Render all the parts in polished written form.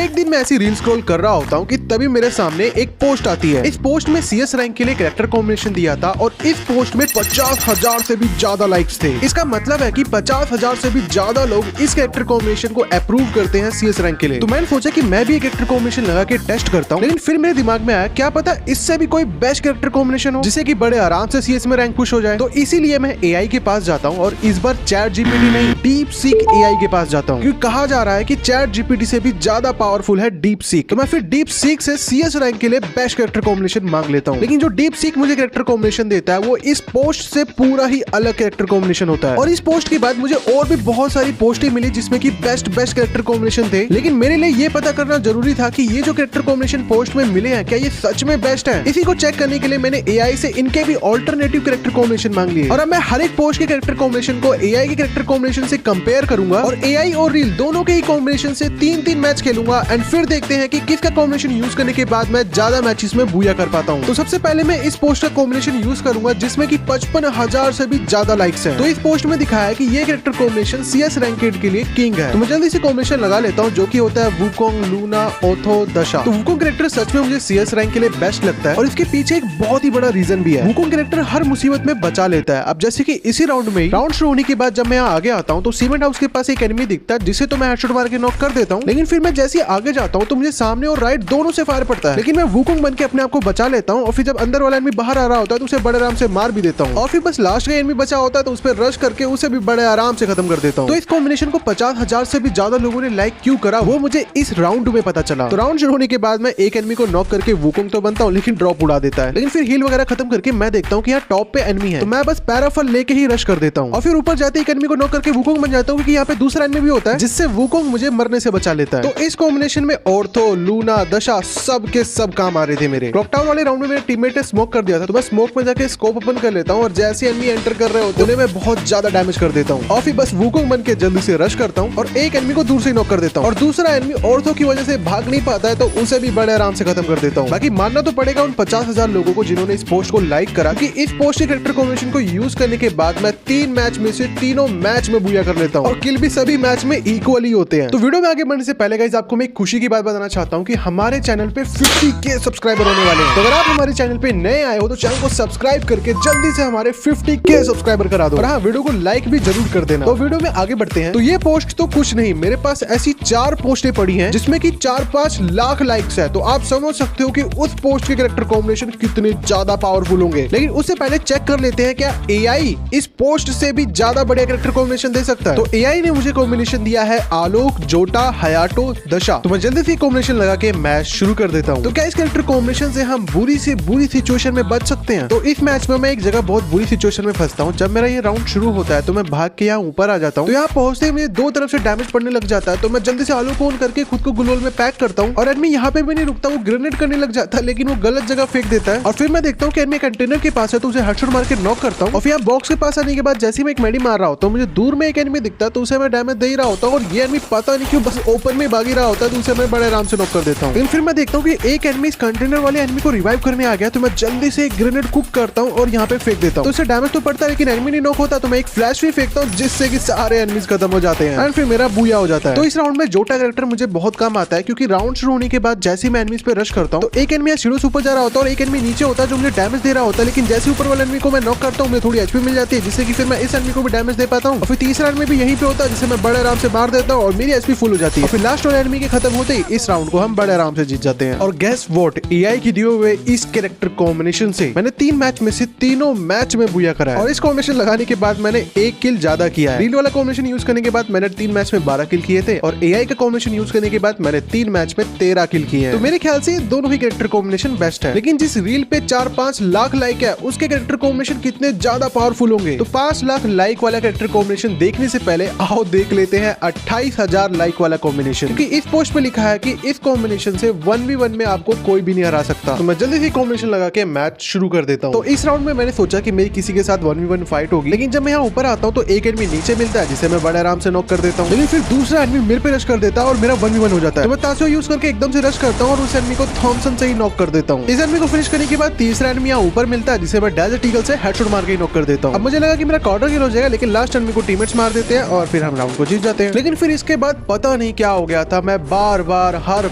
एक दिन मैं ऐसी रील स्क्रॉल कर रहा होता हूँ कि तभी मेरे सामने एक पोस्ट आती है। इस पोस्ट में CS रैंक के लिए कैरेक्टर कॉम्बिनेशन दिया था और इस पोस्ट में 50,000 से भी ज्यादा लाइक्स थे। इसका मतलब है कि 50,000 से भी ज्यादा लोग इस कैरेक्टर कॉम्बिनेशन को अप्रूव करते हैं CS रैंक के लिए। तो मैंने सोचा कि मैं भी एक कैरेक्टर कॉम्बिनेशन लगा के टेस्ट करता हूँ, लेकिन फिर मेरे दिमाग में आया क्या पता इससे भी कोई बेस्ट कैरेक्टर कॉम्बिनेशन हो जिससे कि बड़े आराम से CS में रैंक पुश हो जाए। तो इसीलिए मैं AI के पास जाता हूँ और इस बार ChatGPT नहीं DeepSeek AI के पास जाता हूँ, क्योंकि कहा जा रहा है कि ChatGPT से भी ज्यादा पावरफुल है DeepSeek। तो मैं फिर DeepSeek से CS रैंक के लिए बेस्ट कैरेक्टर कॉम्बिनेशन मांग लेता हूँ, लेकिन जो DeepSeek मुझे कैरेक्टर कॉम्बिनेशन देता है वो इस पोस्ट से पूरा ही अलग कैरेक्टर कॉम्बिनेशन होता है। और इस पोस्ट के बाद मुझे और भी बहुत सारी पोस्टें मिली जिसमें कि बेस्ट कैरेक्टर कॉम्बिनेशन थे, लेकिन मेरे लिए ये पता करना जरूरी था कि ये जो कैरेक्टर कॉम्बिनेशन पोस्ट में मिले हैं क्या ये सच में बेस्ट है। इसी को चेक करने के लिए मैंने AI से इनके भी ऑल्टरनेटिव कैरेक्टर कॉम्बिनेशन मांग लिए और अब मैं हर एक पोस्ट के कैरेक्टर कॉम्बिनेशन को AI के कैरेक्टर कॉम्बिनेशन से कंपेयर करूंगा और AI और रील दोनों के ही कॉम्बिनेशन से 3-3 मैच खेलूंगा एंड फिर देखते हैं कि किसका कॉम्बिनेशन यूज करने के बाद मैं ज्यादा मैचेस में बूया कर पाता हूँ। तो सबसे पहले मैं इस पोस्ट का कॉम्बिनेशन यूज करूंगा जिसमें कि 55,000 से भी ज्यादा लाइक्स हैं। तो इस पोस्ट में दिखाया है कि ये कैरेक्टर कॉम्बिनेशन CS रैंकेड के लिए किंग है। तो मैं जल्दी से कॉम्बिनेशन लगा लेता हूँ जो कि होता है वुकोंग, लूना, ओथो, दशा। तो वुकोंग कैरेक्टर सच में मुझे CS रैंक के लिए बेस्ट लगता है और इसके पीछे एक बहुत ही बड़ा रीजन भी है। वुकोंग कैरेक्टर हर मुसीबत में बचा लेता है। अब जैसे कि इसी राउंड में राउंड शुरू होने के बाद जब मैं यहाँ आगे आता हूँ तो सीमेंट हाउस के पास एक एनिमी दिखता है जिसे तो मैं हेडशॉट मार के नॉक कर देता हूँ, लेकिन फिर मैं जैसे ही आगे जाता हूँ तो मुझे सामने और राइट दोनों से फायर पड़ता है, लेकिन मैं वुकोंग बन के अपने आप को बचा लेता हूँ और फिर जब अंदर वाला एनिमी बाहर आ रहा होता है तो उसे बड़े आराम से मार भी देता हूँ और फिर बस लास्ट का एनिमी बचा होता है तो उस पर रश करके उसे भी बड़े आराम से खत्म कर देता हूँ। तो इस कॉम्बिनेशन को 50,000 से भी ज्यादा लोगों ने लाइक क्यों करा वो मुझे इस राउंड में पता चला। तो राउंड शुरू होने के बाद मैं एक एनिमी को नॉक करके वुकोंग तो बनता हूँ लेकिन ड्रॉप उड़ा देता है, लेकिन फिर हील वगैरह खत्म करके मैं देखता हूँ कि यहाँ टॉप पे एनिमी है तो मैं बस पैराफल लेके ही रश कर देता हूँ और फिर ऊपर जाते ही एक एनिमी को नॉक करके वुकोंग बन जाता हूँ क्योंकि यहाँ पे दूसरा एनिमी भी होता है जिससे वुकोंग मुझे मरने से बचा लेता है। तो इस कॉम्बिनेशन में ऑर्थो, लूना, दशा सब के सब काम आ रहे थे मेरे। लॉकडाउन वाले राउंड में मेरे टीममेट ने स्मोक कर दिया था तो मैं स्मोक में जाके स्कोप ओपन कर लेता हूँ और जैसे एनिमी एंटर कर रहे होते हैं मैं बहुत ज्यादा डैमेज कर देता हूँ और फिर बस वुकोंग बन के जल्दी से रश करता हूँ और एक एनिमी को दूर से नॉक कर देता हूँ और दूसरा एनिमी ऑर्थो की वजह से भाग नहीं पाता है तो उसे भी बड़े आराम से खत्म कर देता हूँ। बाकी मानना तो पड़ेगा उन 50,000 लोगों को जिन्होंने इस पोस्ट को लाइक करा कि इस पोस्ट के कैरेक्टर कॉम्बिनेशन को यूज करने के बाद मैं 3 मैच में से तीनों मैच में बूया कर लेता हूँ और किल भी सभी मैच में इक्वली होते हैं। तो वीडियो में आगे बढ़ने से पहले गाइस आपको मैं एक खुशी की बात बताना चाहता हूँ कि हमारे चैनल पे 50K सब्सक्राइबर होने वाले हैं। तो अगर आप हमारे चैनल पे नए आए हो तो चैनल को सब्सक्राइब करके जल्दी से हमारे 50K सब्सक्राइबर करा दो और हाँ वीडियो को लाइक भी जरूर कर देना। तो वीडियो में आगे बढ़ते हैं। तो ये पोस्ट तो कुछ नहीं, मेरे पास ऐसी 4 पोस्टें पड़ी हैं जिसमें कि 4-5 लाख लाइक्स है। तो आप समझ सकते हो कि उस पोस्ट के कैरेक्टर कॉम्बिनेशन कितने ज्यादा पावरफुल होंगे, लेकिन उससे पहले चेक कर लेते हैं क्या AI इस पोस्ट से भी ज्यादा बढ़िया कैरेक्टर कॉम्बिनेशन दे सकता है। तो AI ने मुझे कॉम्बिनेशन दिया है आलोक, जोटा, हयाटो, दशा। तो मैं जल्दी से कॉम्बिनेशन लगा के मैच शुरू कर देता हूँ। तो क्या इस कैरेक्टर कॉम्बिनेशन से हम बुरी से बुरी सिचुएशन में बच सकते हैं? तो इस मैच में मैं एक जगह बहुत बुरी सिचुएशन में फंसता हूँ। जब मेरा ये राउंड शुरू होता है तो मैं भाग के यहाँ ऊपर आ जाता हूँ। तो यहाँ पहुंचते ही मुझे 2 तरफ से डैमेज पड़ने लग जाता है तो मैं जल्दी से आलू को ऑन करके खुद को गुलोल में पैक करता हूँ और एनिमी यहाँ पे भी नहीं रुकता, वो ग्रेनेड करने लग जाता है लेकिन वो गलत जगह फेंक देता है और फिर मैं देखता हूँ कि एनिमी कंटेनर के पास है तो उसे हेडशॉट मार के नॉक करता हूँ और फिर यहाँ बॉक्स के पास आने के बाद जैसे मैं एक मेडी मार रहा होता हूँ मुझे दूर में एक एनिमी दिखता है तो उसे मैं डैमेज दे ही रहा होता हूँ और ये एनिमी पता नहीं क्यों बस ओपन में भाग ही रहा होता है तो उसे मैं बड़े आराम से नॉक कर देता हूँ। लेकिन फिर मैं देखता हूँ कि एक एनिमी इस कंटेनर वाले एनिमी को रिवाइव करने आ गया तो मैं जल्दी से एक ग्रेनेड कुक करता हूँ और यहाँ पे फेंक देता हूँ। तो उसे डैमेज तो पड़ता है लेकिन एनिमी नहीं नॉक होता तो मैं एक फ्लैश भी फेंकता हूँ जिससे कि सारे एनिमीज खत्म हो जाते हैं एंड फिर मेरा बूया हो जाता है। तो इस राउंड में जोटा कैरेक्टर मुझे बहुत काम आता है क्योंकि राउंड शुरू होने के बाद जैसे ही मैं एनिमीज पे रश करता हूँ तो एक एनिमी सीढ़ियों से ऊपर जा रहा होता है और एक एनिमी नीचे होता है जो मुझे डैमेज दे रहा होता है, लेकिन जैसे ऊपर वाले एनिमी को मैं नॉक करता हूँ मुझे थोड़ी एचपी मिल जाती है जिससे कि फिर मैं इस एनिमी को भी डैमेज दे पाता हूँ और फिर तीसरा एनिमी भी यहीं पे होता है जिसे मैं बड़े आराम से मार देता हूँ और मेरी एचपी फुल हो जाती है। फिर लास्ट वाले एनिमी के खत्म होते ही इस राउंड को हम बड़े आराम से जीत जाते हैं। और गेस व्हाट, AI की दिए हुए इस कैरेक्टर कॉम्बिनेशन से मैंने 3 मैच में से तीनों मैच में बूया करा है और इस कॉम्बिनेशन लगाने के बाद मैंने 1 किल ज्यादा किया है। रील वाला कॉम्बिनेशन यूज करने के बाद मैंने 3 मैच में 12 किल किए थे और AI का कॉम्बिनेशन यूज करने के बाद मैंने 3 मैच में 13 किल किए हैं। तो मेरे ख्याल से दोनों ही कैरेक्टर कॉम्बिनेशन बेस्ट है, लेकिन जिस रील पे 4-5 लाख लाइक है उसके कैरेक्टर कॉम्बिनेशन कितने ज्यादा पावरफुल होंगे। तो 5 लाख लाइक वाला कैरेक्टर कॉम्बिनेशन देखने से पहले आओ देख लेते हैं 28,000 लाइक वाला कॉम्बिनेशन, क्योंकि इस पोस्ट पे लिखा है कि इस कॉम्बिनेशन से 1v1 में आपको कोई भी नहीं हरा सकता। तो मैं जल्दी से कॉम्बिनेशन लगा के मैच शुरू कर देता हूँ। तो इस राउंड में मैंने सोचा कि मेरी किसी के साथ 1v1 फाइट होगी, लेकिन जब मैं यहाँ ऊपर आता हूँ तो एक एनिमी नीचे मिलता है जिसे मैं बड़े आराम से नॉक कर देता हूँ, लेकिन फिर दूसरा एनिमी मेरे पे रश कर देता है और मेरा 1v1 हो जाता है। तो मैं ताशो यूज करके एकदम से रश करता हूँ और उस एनिमी को थॉमसन से ही नॉक कर देता हूँ। इस एनिमी को फिनिश करने के बाद तीसरा एनिमी यहाँ ऊपर मिलता है जिसे मैं डेजर्ट ईगल से हेडशॉट मार के नॉक कर देता हूँ। अब मुझे लगा कि मेरा क्वार्टर किल हो जाएगा, लेकिन लास्ट एनिमी को टीममेट्स मार देते हैं और फिर हम राउंड को जीत जाते हैं। लेकिन फिर इसके बाद पता नहीं क्या हो गया था, मैं बार बार हर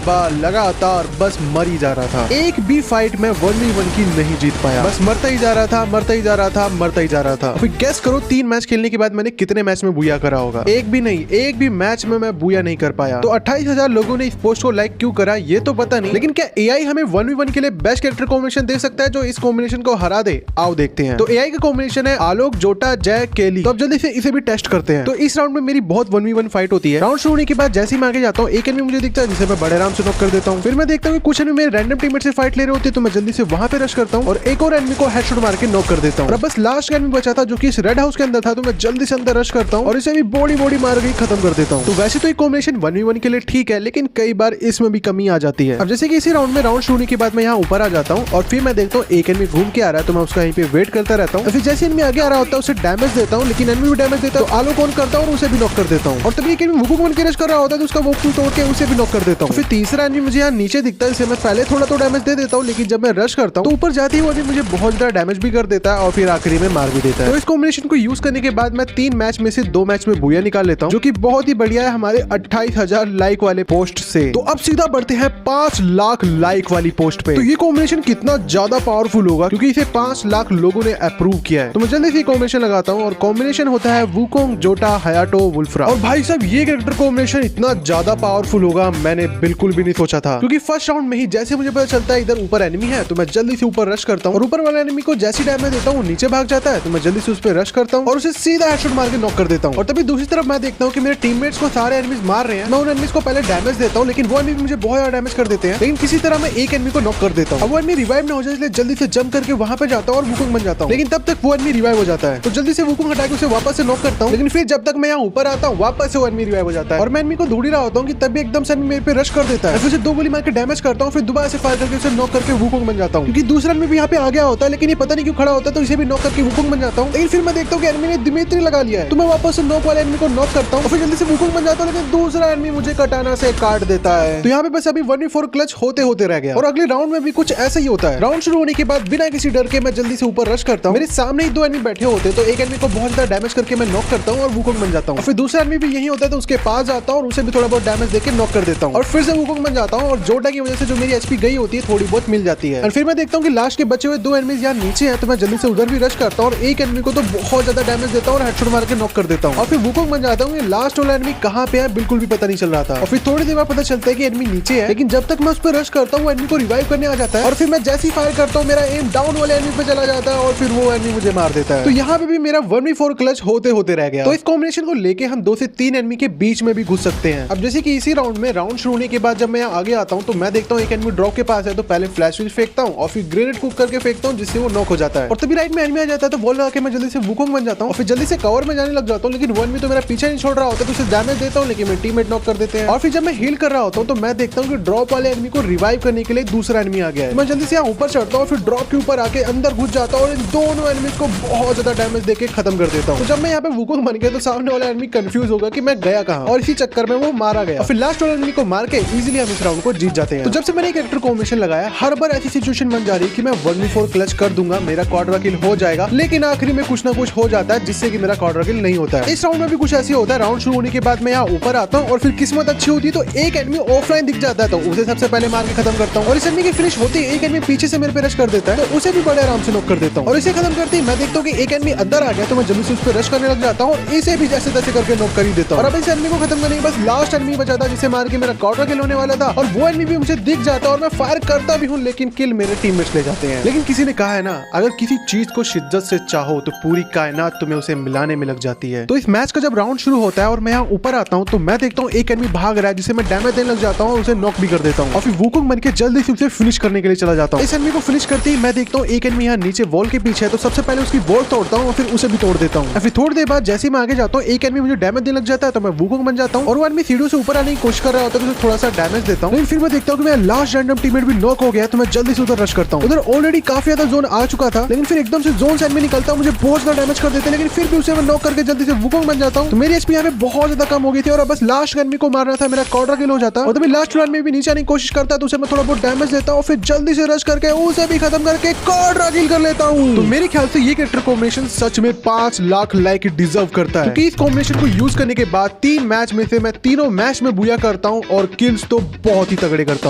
बार लगातार बस मर ही जा रहा था। एक भी फाइट में 1v1 की नहीं जीत पाया, बस मरता ही जा रहा था, मरता ही जा रहा था, मरता ही जा रहा था। फिर गेस करो 3 मैच खेलने के बाद मैंने कितने मैच में बूया करा होगा? एक भी नहीं, एक भी मैच में मैं बूया नहीं कर पाया। तो 28,000 लोगों ने इस पोस्ट को लाइक क्यों करा ये तो पता नहीं, लेकिन क्या एआई हमें 1v1 के लिए बेस्ट कैरेक्टर कॉम्बिनेशन दे सकता है जो इस कॉम्बिनेशन को हरा दे? आओ देखते हैं। तो एआई का कॉम्बिनेशन है आलोक, जोटा, जय, केली। तो अब जल्दी से इसे भी टेस्ट करते हैं। तो इस राउंड में मेरी बहुत 1v1 फाइट होती है। राउंड शुरू होने के बाद जैसे ही मैं आगे जाता हूँ एक एनिमी मुझे दिखता है जिसे मैं बड़े आराम से नॉक कर देता हूँ। फिर मैं देखता हूँ कि कुछ एनिमी मेरे रैंडम टीममेट से फाइट ले रहे होते हैं, तो मैं जल्दी से वहां पे रश करता हूँ और एक और एनिमी को हेडशॉट मार के नॉक कर देता हूँ। और बस लास्ट एनिमी बचा था जो कि इस रेड हाउस के अंदर था, तो मैं जल्दी से अंदर रश करता हूँ और इसे भी बॉडी मार के खत्म कर देता हूँ। तो वैसे तो ये कॉम्बिनेशन 1v1 के लिए ठीक है, लेकिन कई बार इसमें भी कमी आ जाती है। अब जैसे कि इसी राउंड में राउंड शुरू होने के बाद मैं यहाँ ऊपर आ जाता हूँ और फिर मैं देखता हूँ एक एनिमी घूम के आ रहा है, तो मैं उसका यहीं पे वेट करता रहता हूँ। फिर जैसे एनिमी आगे आ रहा होता है उसे डैमेज देता हूँ, लेकिन एनिमी भी डैमेज देता है तो आलोक ऑन करता हूँ और उसे भी नॉक कर देता हूँ। और तभी एक एनिमी वुकुंग बन के रश कर रहा होता है तो उसका वोक तोड़ के उसे भी नॉक कर देता हूँ। फिर तीसरा एनिमी मुझे यहाँ नीचे दिखता है, इसे मैं पहले थोड़ा तो डैमेज दे देता हूँ, लेकिन जब मैं रश करता हूँ तो ऊपर जाते ही वो मुझे बहुत ज्यादा डैमेज भी कर देता है और फिर आखिरी में मार भी देता है। तो इस कॉम्बिनेशन को यूज करने के बाद मैं 3 मैच में से 2 मैच में बूया निकाल लेता हूँ, जो कि बहुत ही बढ़िया है हमारे 28,000 लाइक वाले पोस्ट से। तो अब सीधा बढ़ते हैं 5 लाख लाइक वाली पोस्ट पे। तो ये कॉम्बिनेशन कितना ज्यादा पावरफुल होगा क्योंकि इसे 5 लाख लोगों ने अप्रूव किया है। तो मैं जल्दी से कॉम्बिनेशन लगाता हूँ और कॉम्बिनेशन होता है वुकोंग, जोटा, हयाटो, वुल्फ्रा। और भाई साहब ये कैरेक्टर कॉम्बिनेशन इतना ज्यादा पावरफुल होगा मैंने बिल्कुल भी नहीं सोचा था, क्योंकि फर्स्ट राउंड में ही जैसे मुझे पता चलता है इधर ऊपर एनिमी है तो मैं जल्दी से ऊपर रश करता हूँ और ऊपर वाले एनिमी को जैसी डैमेज देता हूँ नीचे भाग जाता है, तो मैं जल्दी से उस पर रश करता हूँ और उसे सीधा हेडशॉट मार के नॉक कर देता हूँ। और तभी दूसरी तरफ मैं देखता हूँ कि मेरे टीममेट्स को सारे एनिमीज मार रहे हैं। मैं उन एनिमीज को पहले डैमेज देता हूँ, लेकिन वो एनिमी मुझे बहुत ज्यादा डैमेज कर देते हैं, लेकिन किसी तरह मैं एक एनिमी को नॉक कर देता हूँ। अब वो एनिमी रिवाइव ना हो जाए इसलिए जल्दी से जंप करके वहां पे जाता हूँ और वुकोंग बन जाता हूँ, लेकिन तब तक वो एनिमी रिवाइव हो जाता है। तो जल्दी से वुकोंग हटा के उसे वापस से नॉक करता हूँ, लेकिन फिर जब तक मैं यहाँ ऊपर आता हूँ वापस से वो एनिमी रिवाइव हो जाता है और मैं एनिमी को ढूंढ रहा होता हूँ कि तभी एकदम से मेरे पे रश कर देता है। फिर उसे 2 गोली मार के डैमेज करता हूँ, फिर दोबारा से फायर करके उसे नॉक करके वुकोंग बन जाता हूँ, क्योंकि दूसरा एनिमी भी यहाँ पे आ गया होता है, लेकिन ये पता नहीं क्यों खड़ा होता है, तो इसे भी नॉक करके वुकोंग बन जाता हूँ। लेकिन फिर मैं देखता हूँ कि एनिमी ने दिमित्री लगा लिया है, तो मैं वापस से नॉक वाले एनिमी को नॉक करता हूँ और फिर जल्दी से वुकोंग बन जाता हूँ, लेकिन दूसरा एनिमी मुझे कटाना से काट देता है। तो यहाँ पे बस अभी 1v4 क्लच होते होते रह गया और अगले राउंड में भी कुछ ऐसा ही होता है। राउंड शुरू होने के बाद बिना किसी डर के मैं जल्दी से ऊपर रश करता हूँ। मेरे सामने ही 2 एनिमी बैठे होते हैं, तो एक एनिमी को बहुत ज्यादा डैमेज करके मैं नॉक करता हूँ और वुकोंग बन जाता हूँ। फिर दूसरा एनिमी भी यही होता है तो उसके पास जाता हूँ और उसे भी थोड़ा बहुत डैमेज देके नॉक कर देता हूँ और फिर से वुकोंग बन जाता हूँ और जोटा की वजह से जो मेरी एचपी गई होती है थोड़ी बहुत मिल जाती है। और फिर मैं देखता हूँ कि लास्ट के बचे हुए 2 एनिमीज यहाँ नीचे हैं, तो मैं जल्दी से उधर भी रश करता हूँ और एक एनिमी को तो बहुत ज्यादा डैमेज देता हूँ और हेडशॉट मार के नॉक कर देता हूँ और फिर वुकोंग बन जाता हूँ। लास्ट वाला एनिमी कहाँ पे है बिल्कुल भी पता नहीं चल रहा था और फिर थोड़ी देर बाद पता चलता है कि एनिमी नीचे है, लेकिन जब तक मैं उस पर रश करता हूँ वो एनिमी को रिवाइव करने आ जाता है और फिर मैं जैसे ही फायर करता हूँ मेरा एम डाउन वाले एनिमी पे चला जाता है और फिर वो एनिमी मुझे मार देता है। तो यहाँ पे भी मेरा 1v4 क्लच होते होते रह गया। तो इस कॉम्बिनेशन को लेके हम 2 से 3 एनिमी के बीच में भी घुस सकते हैं। अब जैसे कि इसी राउंड में राउंड शुरू होने के बाद जब मैं आगे आता हूँ तो मैं देखता हूँ एक एनिमी ड्रॉप के पास है, तो पहले फ्लैश स्विच फेंकता हूँ और फिर ग्रेनेड कुक करके फेंकता हूँ जिससे वो नॉक हो जाता है और तभी राइट में एनिमी आ जाता है, तो वॉल लगा के मैं जल्दी से वुकोंग बन जाता हूँ और फिर जल्दी से कवर में जाने लग जाता हूँ, लेकिन वो एनिमी तो मेरा पीछे नहीं छोड़ रहा होता, तो उसे डैमेज देता हूँ लेकिन मेरे टीममेट नॉक कर देते हैं। और फिर जब मैं हील कर रहा होता हूँ तो मैं देखता हूँ कि ड्रॉप वाले एनिमी को रिवाइव करने के लिए दूसरा एनिमी आ गया है। मैं जल्दी से यहाँ ऊपर चढ़ता हूँ, फिर ड्रॉप के ऊपर आके अंदर घुस जाता हूँ और इन दोनों एनिमीज को बहुत ज्यादा डैमेज देके खत्म कर देता हूँ। तो जब मैं यहाँ पे वुकोंग बन गया तो सामने वाला एनिमी कंफ्यूज होगा कि मैं गया कहाँ, और इसी चक्कर में वो मारा गया। फिर लास्ट वाले एनिमी को मार के इजीली हम इस राउंड को जीत जाते हैं। तो जब से मैंने कैरेक्टर कॉम्बिनेशन लगाया हर बार ऐसी सिचुएशन बन जा रही है कि मैं 1v4 क्लच कर दूंगा, मेरा क्वाड्रा किल हो जाएगा, लेकिन आखिरी में कुछ ना कुछ हो जाता है जिससे कि मेरा क्वाड्रा किल नहीं होता है। इस राउंड में भी कुछ ऐसी होता है। राउंड शुरू होने के बाद मैं यहाँ ऊपर आता हूँ और फिर किस्मत अच्छी होती है तो एक एनिमी ऑफलाइन दिख जाता है, तो उसे सबसे पहले मार के खत्म करता हूँ और इस एनिमी की फिनिश होती है एक एनिमी पीछे से मेरे पे रश कर देता है, तो उसे भी बड़े आराम से नॉक कर देता हूँ और इसे खत्म करते ही मैं देखता हूँ कि एक एनिमी अंदर आ गया, तो मैं जल्दी से उस पर रश करने लग जाता हूँ और इसे भी जैसे तैसे करके नॉक कर ही देता हूँ। और अब इस एनिमी को खत्म करने के बस लास्ट एनिमी बचा था जिसे मार के मेरा क्वाड्रा किल होने वाला था और वो एनिमी भी मुझे दिख जाता है और मैं फायर करता भी हूँ, लेकिन किल मेरे टीममेट्स ले जाते हैं। लेकिन किसी ने कहा है ना, अगर किसी चीज को शिद्दत से चाहो तो पूरी कायनात तुम्हें उसे मिलाने में लग जाती है। तो इस मैच का जब राउंड शुरू होता है और मैं यहाँ ऊपर आता हूँ तो मैं देखता हूँ एक एनिमी भाग रहा है जिसे मैं डैमेज देने लग जाता हूँ और उसे नॉक भी कर देता हूँ और फिर वुकोंग बन के जल्दी से उसे फिनिश करने के लिए चला जाता हूँ। इस एनिमी को फिनिश करते ही मैं देखता हूँ एक एनिमी यहाँ नीचे वॉल के पीछे है, तो सबसे पहले उसकी वॉल तोड़ता हूँ और फिर उसे भी तोड़ देता हूँ। फिर थोड़ी देर बाद जैसे ही मैं आगे जाता हूँ एक एनिमी मुझे डैमेज देने लग जाता है, तो मैं वुकोंग बन जाता हूँ और वो एनिमी सीढ़ियों से ऊपर आने की कोशिश कर रहा होता है, तो उसे थोड़ा सा डैमेज देता हूँ। लेकिन फिर मैं देखता हूँ कि मेरा लास्ट रैंडम टीममेट भी नॉक हो गया, तो मैं जल्दी से उधर रश करता हूँ। उधर ऑलरेडी काफी ज्यादा जोन आ चुका था, लेकिन फिर एकदम से जोन से एनिमी निकलता है, मुझे बहुत ज्यादा डैमेज कर देते हैं, लेकिन फिर भी उसे मैं नॉक करके जल्दी से वुकोंग बन जाता हूँ। तो मेरी एचपी यहाँ पे बहुत ज्यादा कम हो गई थी और अब बस लास्ट एनिमी को मारना था, मेरा क्वाड्रा किल हो जाता है। और तभी लास्ट राउंड में भी नीचे आने की कोशिश करता है, तो उसे मैं थोड़ा बहुत डैमेज देता हूँ, फिर जल्दी से रश करके उसे भी खत्म करके क्वाड्रा किल कर लेता हूँ। तो मेरे ख्याल से ये कैरेक्टर कॉम्बिनेशन सच में 5 लाख लाइक डिजर्व करता है, क्योंकि इस कॉम्बिनेशन को यूज करने के बाद 3 मैच में से मैं तीनों मैच में बूया कर करता हूँ और किल्स तो बहुत ही तगड़े करता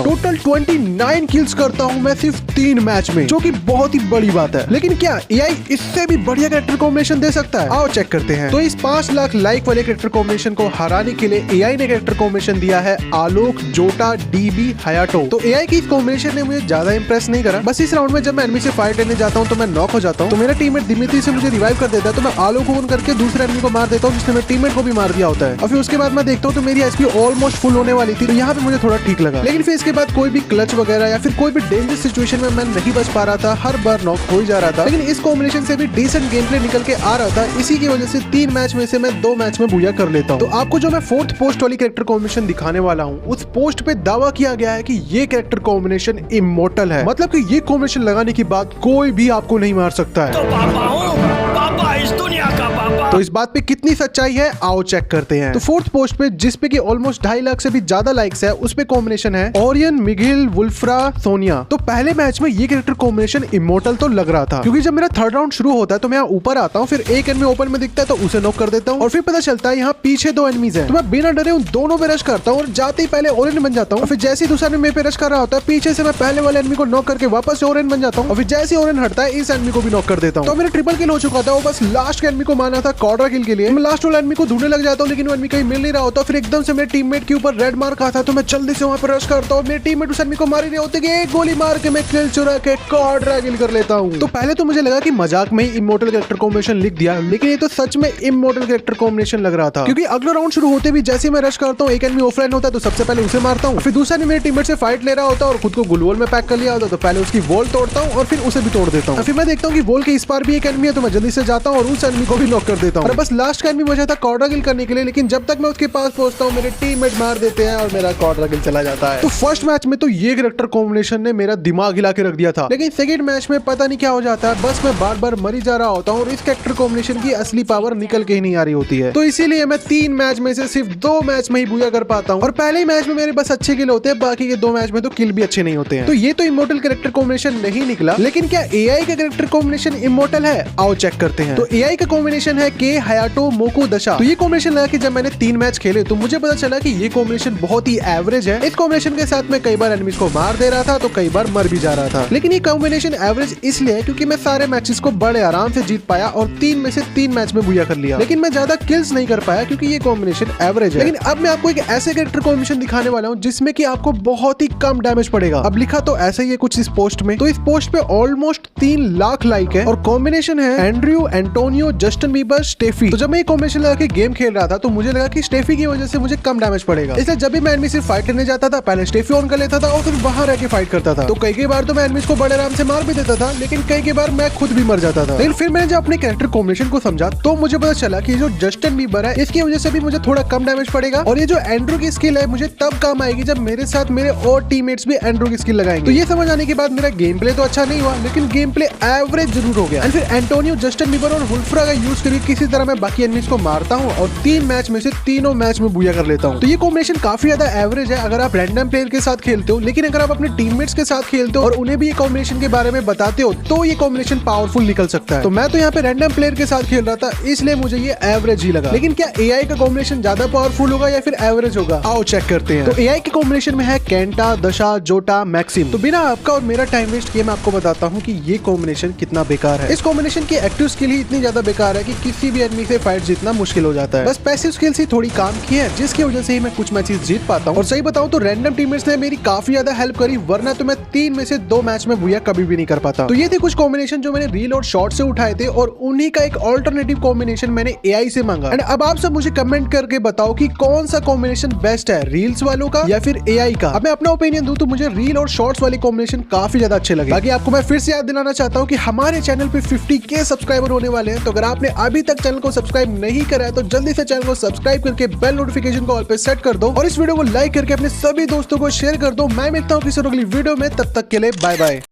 हूँ। टोटल 29 किल्स करता हूँ मैं सिर्फ 3 मैच में, जो कि बहुत ही बड़ी बात है। लेकिन क्या एआई इससे भी बढ़िया कैरेक्टर कॉम्बिनेशन दे सकता है? आओ चेक करते हैं। तो इस 5 लाख लाइक वाले कैरेक्टर कॉम्बिनेशन को हराने के लिए एआई ने कैरेक्टर कॉम्बिनेशन दिया है आलोक, जोटा, डीबी, हयाटो। तो एआई की इस कॉम्बिनेशन ने मुझे ज्यादा इंप्रेस नहीं करा। बस इस राउंड में जब मैं एनिमी से फाइट लेने जाता हूँ तो मैं नॉक हो जाता हूँ, तो मेरा टीममेट दिमित्री से मुझे रिवाइव कर देता है, तो मैं आलोक को ऑन करके दूसरे एनिमी को मार देता हूँ जिसने मेरे टीममेट को भी मार दिया होता है। और फिर उसके बाद मैं देखता हूँ तो मेरी एचपी ऑलमोस्ट फुल होने वाली थी, तो यहाँ पे मुझे थोड़ा ठीक लगा। लेकिन फिर इसके बाद कोई भी क्लच वगैरह या फिर कोई भी डेंजरस सिचुएशन में मैं नहीं बच पा रहा था, हर बार नॉक हो ही जा रहा था। लेकिन इस कॉम्बिनेशन से भी डिसेंट गेम प्ले निकल के आ रहा था, इसी की वजह से 3 मैच में से मैं 2 मैच में बुया कर लेता हूँ। तो आपको जो मैं 4th पोस्ट वाली कैरेक्टर कॉम्बिनेशन दिखाने वाला हूँ, उस पोस्ट पे दावा किया गया है कि ये कैरेक्टर कॉम्बिनेशन इमॉर्टल है, मतलब कि ये कॉम्बिनेशन लगाने के बाद कोई भी आपको नहीं मार सकता है। तो पापा हूँ, पापा इस दुनिया का पापा। तो इस बात पे कितनी सच्चाई है आओ चेक करते हैं। तो 4th पोस्ट पे जिसपे कि ऑलमोस्ट 2.5 लाख से भी ज्यादा लाइक्स है, उस पे कॉम्बिनेशन है ओरियन, मिगिल, वुल्फ्रा, सोनिया। तो पहले मैच में ये कैरेक्टर कॉम्बिनेशन इमॉर्टल तो लग रहा था, क्योंकि जब मेरा 3rd राउंड शुरू होता है तो मैं यहाँ ऊपर आता हूँ, फिर एक एनिमी ओपन में दिखता है तो उसे नॉक कर देता हूँ, और फिर पता चलता है यहाँ पीछे 2 एनिमीज हैं, तो मैं बिना डरे उन दोनों पे रश करता हूँ और जाते ही पहले ओरियन बन जाता हूँ। फिर जैसे ही दूसरा एनिमी मेरे पे रश कर रहा होता है, पीछे से मैं पहले वाले एनिमी को नॉक करके वापस ओरियन बन जाता हूँ, और फिर जैसे ही ओरियन हटता है इस एनिमी को भी नॉक कर देता हूँ। तो मेरा ट्रिपल किल हो चुका था, वो बस लास्ट के एनिमी को मारना था क्वाड्रा किल के लिए। मैं लास्ट वाले एनिमी को ढूंढने लग जाता हूँ, लेकिन वो एनिमी कहीं मिल नहीं रहा होता। फिर एकदम से मेरे टीममेट के ऊपर रेड मार्क आता है, तो मैं जल्दी से वहां पर रश करता हूँ। मेरे टीममेट उस एनिमी को मार ही रहे होते कि एक गोली मार के मैं किल चुरा के क्वाड्रा किल कर लेता हूँ। तो पहले तो मुझे लगा कि मजाक में ही इमॉर्टल कैरेक्टर कॉम्बिनेशन लिख दिया, लेकिन ये तो सच में इमॉर्टल कैरेक्टर कॉम्बिनेशन लग रहा था, क्योंकि अगला राउंड शुरू होते भी जैसे मैं रश करता हूँ, एक एनिमी ऑफलाइन होता है तो सबसे पहले उसे मारता हूँ, फिर दूसरा मेरे टीममेट से फाइट ले रहा होता है और खुद को ग्लूवॉल में पैक कर लिया होता है, तो पहले उसकी वॉल तोड़ता हूँ और फिर उसे भी तोड़ देता हूँ। फिर मैं देखता हूँ कि वॉल के इस पार भी एक एनिमी है, तो मैं जल्दी से जाता हूँ और उस एनिमी को भी नॉक कर देता हूँ। बस लास्ट का एनिमी बचा था क्वाड्रा किल करने के लिए, लेकिन जब तक मैं उसके पास पहुंचता हूँ मेरे टीममेट मार देते हैं और मेरा क्वाड्रा किल चला जाता है। तो फर्स्ट मैच में तो ये कैरेक्टर कॉम्बिनेशन ने मेरा दिमाग हिला के रख दिया था, लेकिन सेकंड मैच में पता नहीं क्या हो जाता है, बस मैं बार बार मरी जा रहा होता हूँ और इस कैरेक्टर कॉम्बिनेशन की असली पावर निकल के ही नहीं आ रही होती है। तो इसीलिए मैं 3 मैच में से सिर्फ 2 मैच में ही बुया कर पाता हूँ, और पहले ही मैच में मेरे बस अच्छे किल होते हैं, बाकी के 2 मैच में तो किल भी अच्छे नहीं होते हैं। तो ये तो इमॉर्टल कैरेक्टर कॉम्बिनेशन नहीं निकला, लेकिन क्या एआई का कैरेक्टर कॉम्बिनेशन इमॉर्टल है? आओ चेक करते हैं। तो एआई का कॉम्बिनेशन है के, हयाटो, मोकू, दशा। तो ये कॉम्बिनेशन लगा कि जब मैंने 3 मैच खेले तो मुझे पता चला कि ये कॉम्बिनेशन बहुत ही एवरेज है। इस कॉम्बिनेशन के साथ मैं कई बार एनिमीज को मार दे रहा था तो कई बार मर भी जा रहा था, लेकिन ये कॉम्बिनेशन एवरेज इसलिए है क्योंकि मैं सारे मैचेस को बड़े आराम से जीत पाया और 3 में से 3 मैच में बुया कर लिया, लेकिन मैं ज्यादा किल्स नहीं कर पाया क्योंकि ये कॉम्बिनेशन एवरेज है। लेकिन अब मैं आपको एक ऐसे कैरेक्टर कॉम्बिनेशन दिखाने वाला हूँ जिसमें कि आपको बहुत ही कम डैमेज पड़ेगा। अब लिखा तो ऐसे ही है कुछ इस पोस्ट में, तो इस पोस्ट पे ऑलमोस्ट 3 लाख लाइक है और कॉम्बिनेशन है Andrew, Antonio, Justin Bieber, Steffi. तो जब मैं ये कॉम्बिनेशन लगा के गेम खेल रहा था तो मुझे लगा कि स्टेफी की वजह से मुझे कम डैमेज पड़ेगा, इसलिए जब भी मैं एनिमी से फाइट करने जाता था पहले स्टेफी ऑन कर लेता था और फिर वहां रह के फाइट करता था। तो कई बार तो मैं एनिमीज को बड़े आराम से मार भी देता था, लेकिन कई बार मैं खुद भी मर जाता था। लेकिन फिर मैंने जब अपने कैरेक्टर कॉम्बिनेशन को समझा तो मुझे पता चला कि जो जस्टिन बीबर है इसकी वजह से भी मुझे थोड़ा कम डैमेज पड़ेगा, और ये जो एंड्रू की स्किल है मुझे तब काम आएगी जब मेरे साथ मेरे और टीममेट्स भी एंड्रू की स्किल लगाएंगे। तो ये समझ आने के बाद मेरा गेम प्ले तो अच्छा नहीं हुआ, लेकिन गेम प्ले एवरेज जरूर हो गया। फिर एंटोनियो, जस्टिन बीबर और वुल्फ्रा का यूज करके किसी तरह मैं बाकी एनिमीज को मारता हूँ और 3 मैच में से तीनों मैच में बुया कर लेता हूँ। तो ये कॉम्बिनेशन काफी ज्यादा एवरेज है अगर आप रैंडम प्लेयर के साथ खेलते हो, लेकिन अगर आप अपने टीममेट्स के साथ खेलते हो और उन्हें भी ये कॉम्बिनेशन के बारे में बताते हो तो ये कॉम्बिनेशन पावरफुल निकल सकता है। तो मैं तो यहाँ पे रैंडम प्लेयर के साथ खेल रहा था, इसलिए मुझे ये एवरेज ही लगा। लेकिन क्या एआई का कॉम्बिनेशन ज्यादा पावरफुल होगा या फिर एवरेज होगा? आओ चेक करते हैं। तो एआई के कॉम्बिनेशन में है केंटा, दशा, जोटा, मैक्सिम। तो बिना आपका और मेरा टाइम वेस्ट किए मैं आपको बताता हूँ कि ये कॉम्बिनेशन कितना बेकार है। इस कॉम्बिनेशन की एक्टिव स्किल ही इतनी ज्यादा बेकार है कि किसी भी एनिमी से फाइट जीतना मुश्किल हो जाता है। बस पैसिव स्किल्स ही थोड़ी काम की है, जिसकी वजह से ही मैं कुछ मैचेस जीत पाता हूँ। और सही बताऊं तो रैंडम टीममेट्स ने मेरी काफी ज्यादा हेल्प करी, वरना तो मैं 3 में से 2 मैच में बुया कभी भी नहीं कर पाता। तो ये थे कुछ कॉम्बिनेशन जो मैंने रील और शॉर्ट से उठाए थे, और उन्हीं का एक ऑल्टरनेटिव कॉम्बिनेशन मैंने एआई से मांगा। एंड अब आप सब मुझे कमेंट करके बताओ कि कौन सा कॉम्बिनेशन बेस्ट है, रील्स वालों का या फिर एआई का। अब मैं अपना ओपिनियन दूं तो मुझे रील और शॉर्ट्स वाले कॉम्बिनेशन काफी ज्यादा अच्छे लगे। बाकी आपको मैं फिर से याद दिलाना चाहता हूँ कि हमारे चैनल पे 50K सब्सक्राइबर होने वाले हैं, तो अगर आपने अभी तक चैनल को सब्सक्राइब नहीं करा है तो जल्दी से चैनल को सब्सक्राइब करके बेल नोटिफिकेशन को ऑल पे सेट कर दो, और इस वीडियो को लाइक करके अपने सभी दोस्तों को शेयर कर दो। मैं मिलता हूँ किसी अगली वीडियो में, तब तक के लिए बाय बाय।